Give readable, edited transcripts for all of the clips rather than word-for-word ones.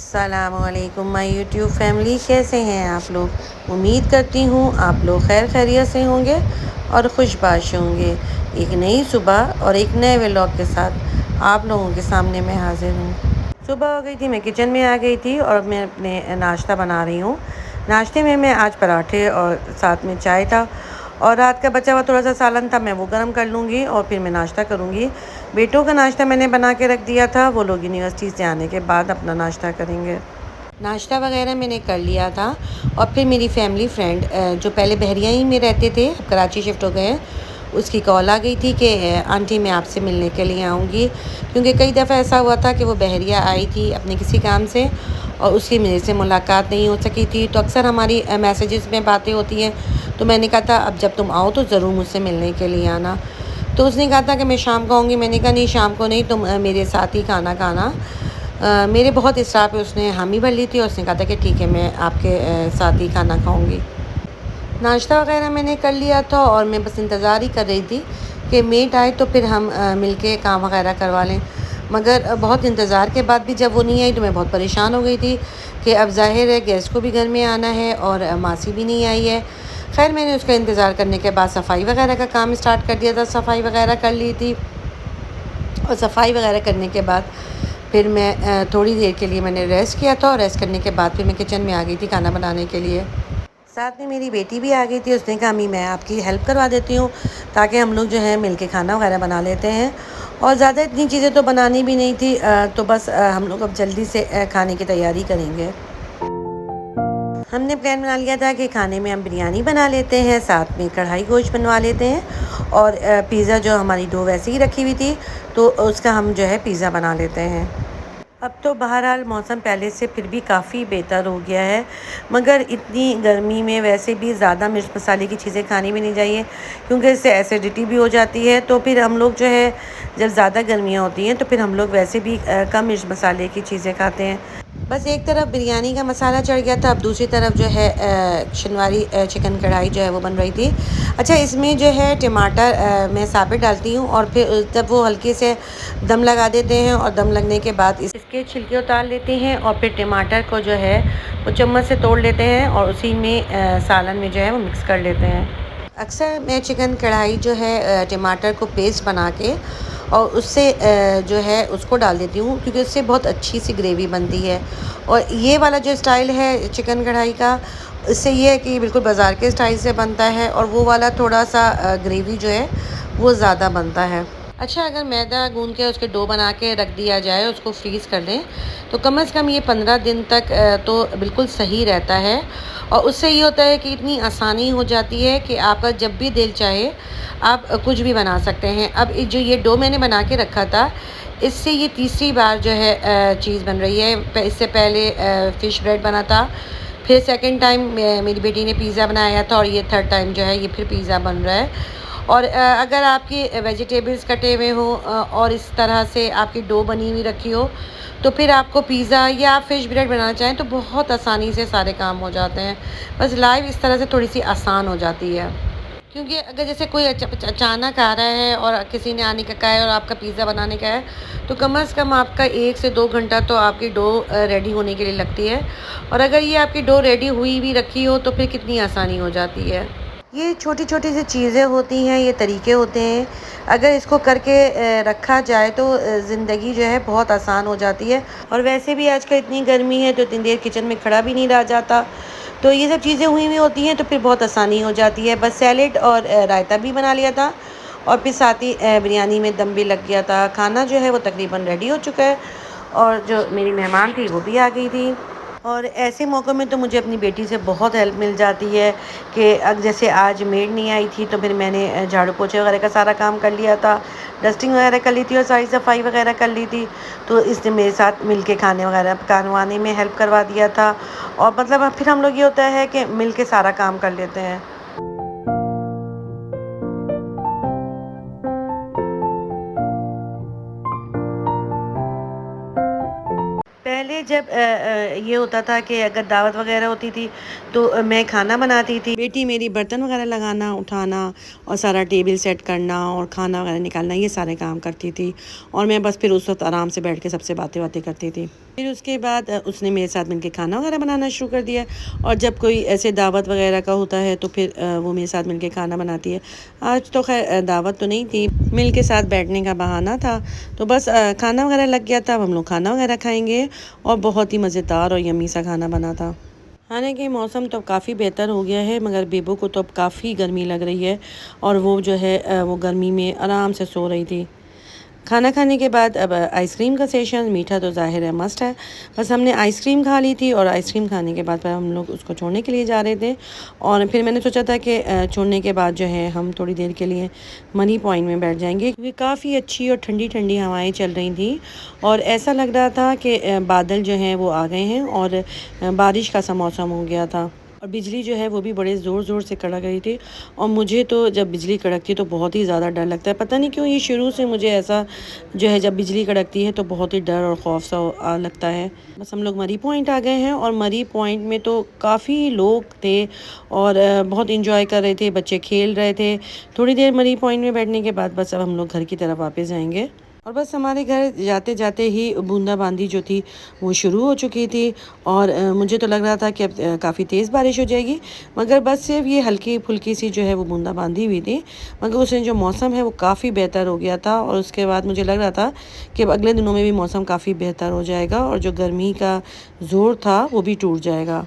अस्सलामुअलैकुम my YouTube family, कैसे हैं आप लोग। उम्मीद करती हूँ आप लोग खैर खैरियत से होंगे और खुशबाश होंगे। एक नई सुबह और एक नए व्लॉग के साथ आप लोगों के सामने मैं हाजिर हूँ। सुबह हो गई थी, मैं किचन में आ गई थी और मैं अपने नाश्ता बना रही हूँ। नाश्ते में मैं आज पराठे और साथ में चाय था और रात का बचा हुआ थोड़ा सा सालन था, मैं वो गर्म कर लूँगी और फिर मैं नाश्ता करूँगी। बेटों का नाश्ता मैंने बना के रख दिया था, वो लोग यूनिवर्सिटी से आने के बाद अपना नाश्ता करेंगे। नाश्ता वगैरह मैंने कर लिया था और फिर मेरी फैमिली फ्रेंड जो पहले बहरिया ही में रहते थे, अब कराची शिफ्ट हो गए हैं, उसकी कॉल आ गई थी कि आंटी मैं आपसे मिलने के लिए आऊँगी। क्योंकि कई दफ़ा ऐसा हुआ था कि वो बहरिया आई थी अपने किसी काम से और उसकी मेरे से मुलाकात नहीं हो सकी थी। तो अक्सर हमारी मैसेजेस में बातें होती हैं, तो मैंने कहा था अब जब तुम आओ तो ज़रूर मुझसे मिलने के लिए आना। तो उसने कहा था कि मैं शाम को आऊँगी। मैंने कहा नहीं, शाम को नहीं, तुम मेरे साथ ही खाना खाना। मेरे बहुत इसरार पे उसने हामी भर ली थी और उसने कहा था कि ठीक है, मैं आपके साथ ही खाना खाऊँगी। नाश्ता वगैरह मैंने कर लिया था और मैं बस इंतज़ार ही कर रही थी कि मेट आए तो फिर हम मिल के काम वगैरह करवा लें। मगर बहुत इंतज़ार के बाद भी जब वो नहीं आई तो मैं बहुत परेशान हो गई थी कि अब ज़ाहिर है गेस्ट को भी घर में आना है और मासी भी नहीं आई है। खैर मैंने उसका इंतज़ार करने के बाद सफाई वगैरह का काम स्टार्ट कर दिया था, सफाई वगैरह कर ली थी और सफाई वगैरह करने के बाद फिर मैं थोड़ी देर के लिए मैंने रेस्ट किया था और रेस्ट करने के बाद फिर मैं किचन में आ गई थी खाना बनाने के लिए। साथ में मेरी बेटी भी आ गई थी, उसने कहा अम्मी मैं आपकी हेल्प करवा देती हूँ ताकि हम लोग जो है मिल के खाना वगैरह बना लेते हैं। और ज़्यादा इतनी चीज़ें तो बनानी भी नहीं थी, तो बस हम लोग अब जल्दी से खाने की तैयारी करेंगे। हमने प्लान बना लिया था कि खाने में हम बिरयानी बना लेते हैं, साथ में कढ़ाई गोश्त बनवा लेते हैं और पिज़्ज़ा जो हमारी डो वैसे ही रखी हुई थी तो उसका हम जो है पिज़्ज़ा बना लेते हैं। अब तो बहरहाल मौसम पहले से फिर भी काफ़ी बेहतर हो गया है, मगर इतनी गर्मी में वैसे भी ज़्यादा मिर्च मसाले की चीज़ें खानी भी नहीं चाहिए क्योंकि इससे एसिडिटी भी हो जाती है। तो फिर हम लोग जो है जब ज़्यादा गर्मियाँ होती हैं तो फिर हम लोग वैसे भी कम मिर्च मसाले की चीज़ें खाते हैं। बस एक तरफ बिरयानी का मसाला चढ़ गया था, अब दूसरी तरफ जो है शनवारी चिकन कढ़ाई जो है वो बन रही थी। अच्छा, इसमें जो है टमाटर मैं साबित डालती हूँ और फिर जब वो हल्के से दम लगा देते हैं और दम लगने के बाद इसके छिलके उतार लेते हैं और फिर टमाटर को जो है वो चम्मच से तोड़ लेते हैं और उसी में सालन में जो है वो मिक्स कर लेते हैं। अक्सर मैं चिकन कढ़ाई जो है टमाटर को पेस्ट बना के और उससे जो है उसको डाल देती हूँ क्योंकि उससे बहुत अच्छी सी ग्रेवी बनती है। और ये वाला जो स्टाइल है चिकन कढ़ाई का, इससे ये है कि बिल्कुल बाज़ार के स्टाइल से बनता है और वो वाला थोड़ा सा ग्रेवी जो है वो ज़्यादा बनता है। अच्छा, अगर मैदा गूँध के उसके डो बना के रख दिया जाए, उसको फ्रीज़ कर लें, तो कम से कम ये 15 दिन तक तो बिल्कुल सही रहता है। और उससे ये होता है कि इतनी आसानी हो जाती है कि आपका जब भी दिल चाहे आप कुछ भी बना सकते हैं। अब जो ये डो मैंने बना के रखा था, इससे ये तीसरी बार जो है चीज़ बन रही है। इससे पहले फ़िश ब्रेड बना था, फिर सेकंड टाइम मेरी बेटी ने पिज़्ज़ा बनाया था और ये थर्ड टाइम जो है ये फिर पिज़्ज़ा बन रहा है। और अगर आपकी वेजिटेबल्स कटे हुए हों और इस तरह से आपकी डो बनी हुई रखी हो, तो फिर आपको पिज़्ज़ा या आप फ़िश ब्रेड बनाना चाहें तो बहुत आसानी से सारे काम हो जाते हैं। बस लाइफ़ इस तरह से थोड़ी-सी आसान हो जाती है। क्योंकि अगर जैसे कोई अचानक आ रहा है और किसी ने आने का कहा है और आपका पिज़्ज़ा बनाने का है, तो कम से कम आपका 1 से 2 घंटा तो आपकी डो रेडी होने के लिए लगती है। और अगर ये आपकी डो रेडी हुई भी रखी हो तो फिर कितनी आसानी हो जाती है। ये छोटी-छोटी सी चीज़ें होती हैं, ये तरीके होते हैं, अगर इसको करके रखा जाए तो ज़िंदगी जो है बहुत आसान हो जाती है। और वैसे भी आजकल इतनी गर्मी है तो इतनी देर किचन में खड़ा भी नहीं रहा जाता। तो ये सब चीज़ें हुई होती हैं तो फिर बहुत आसानी हो जाती है। बस सैलेड और रायता भी बना लिया था और फिर साथ ही बिरयानी में दम भी लग गया था। खाना जो है वो तकरीबन रेडी हो चुका है और जो मेरी मेहमान थी वो भी आ गई थी। और ऐसे मौक़ों में तो मुझे अपनी बेटी से बहुत हेल्प मिल जाती है कि अब जैसे आज मेड नहीं आई थी तो फिर मैंने झाड़ू पोछे वगैरह का सारा काम कर लिया था, डस्टिंग वगैरह कर ली थी और सारी सफाई वगैरह कर ली थी। तो इसने मेरे साथ मिल के खाने वगैरह पकाने में हेल्प करवा दिया था और मतलब अब फिर हम लोग ये होता है कि मिल के सारा काम कर लेते हैं। पहले जब ये होता था कि अगर दावत वगैरह होती थी तो मैं खाना बनाती थी, बेटी मेरी बर्तन वगैरह लगाना उठाना और सारा टेबल सेट करना और खाना वगैरह निकालना, ये सारे काम करती थी। और मैं बस फिर उस वक्त आराम से बैठ के सबसे बातें बातें करती थी। फिर उसके बाद उसने मेरे साथ मिलके खाना वगैरह बनाना शुरू कर दिया। और जब कोई ऐसे दावत वगैरह का होता है तो फिर वो मेरे साथ मिलके खाना बनाती है। आज तो खैर दावत तो नहीं थी, मिल के साथ बैठने का बहाना था, तो बस खाना वगैरह लग गया था। अब हम लोग खाना वगैरह खाएंगे और बहुत ही मज़ेदार और यम्मी सा खाना बना था। हालांकि मौसम तो काफ़ी बेहतर हो गया है, मगर बेबो को तो अब काफ़ी गर्मी लग रही है और वो जो है वो गर्मी में आराम से सो रही थी। खाना खाने के बाद अब आइसक्रीम का सेशन, मीठा तो ज़ाहिर है मस्ट है। बस हमने आइसक्रीम खा ली थी और आइसक्रीम खाने के बाद फिर हम लोग उसको छोड़ने के लिए जा रहे थे। और फिर मैंने सोचा था कि छोड़ने के बाद जो है हम थोड़ी देर के लिए मनी पॉइंट में बैठ जाएंगे, क्योंकि काफ़ी अच्छी और ठंडी ठंडी हवाएं चल रही थी और ऐसा लग रहा था कि बादल जो हैं वो आ गए हैं और बारिश का सा मौसम हो गया था। और बिजली जो है वो भी बड़े ज़ोर ज़ोर से कड़क रही थी। और मुझे तो जब बिजली कड़कती है तो बहुत ही ज़्यादा डर लगता है, पता नहीं क्यों, ये शुरू से मुझे ऐसा जो है जब बिजली कड़कती है तो बहुत ही डर और खौफ सा लगता है। बस हम लोग मरी पॉइंट आ गए हैं और मरी पॉइंट में तो काफ़ी लोग थे और बहुत इंजॉय कर रहे थे, बच्चे खेल रहे थे। थोड़ी देर मरी पॉइंट में बैठने के बाद बस अब हम लोग घर की तरफ वापस जाएंगे। और बस हमारे घर जाते जाते ही बूंदाबांदी जो थी वो शुरू हो चुकी थी और मुझे तो लग रहा था कि अब काफ़ी तेज़ बारिश हो जाएगी, मगर बस सिर्फ ये हल्की फुल्की सी जो है वो बूंदाबांदी हुई थी। मगर उससे जो मौसम है वो काफ़ी बेहतर हो गया था और उसके बाद मुझे लग रहा था कि अब अगले दिनों में भी मौसम काफ़ी बेहतर हो जाएगा और जो गर्मी का ज़ोर था वो भी टूट जाएगा।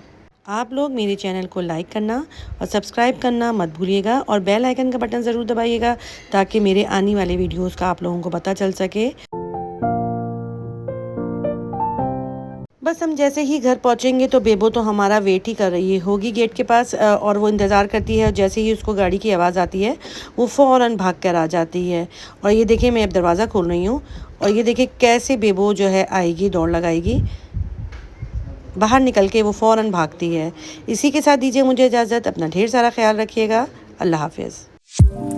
आप लोग मेरे चैनल को लाइक करना और सब्सक्राइब करना मत भूलिएगा और बेल आइकन का बटन ज़रूर दबाइएगा, ताकि मेरे आने वाले वीडियोस का आप लोगों को पता चल सके। बस हम जैसे ही घर पहुंचेंगे तो बेबो तो हमारा वेट ही कर रही है, होगी गेट के पास और वो इंतज़ार करती है। जैसे ही उसको गाड़ी की आवाज़ आती है वो फ़ौरन भाग कर आ जाती है। और ये देखिए मैं अब दरवाज़ा खोल रही हूँ और ये देखिए कैसे बेबो जो है आएगी, दौड़ लगाएगी, बाहर निकल के वो फ़ौरन भागती है। इसी के साथ दीजिए मुझे इजाज़त, अपना ढेर सारा ख्याल रखिएगा। अल्लाह हाफ़िज़।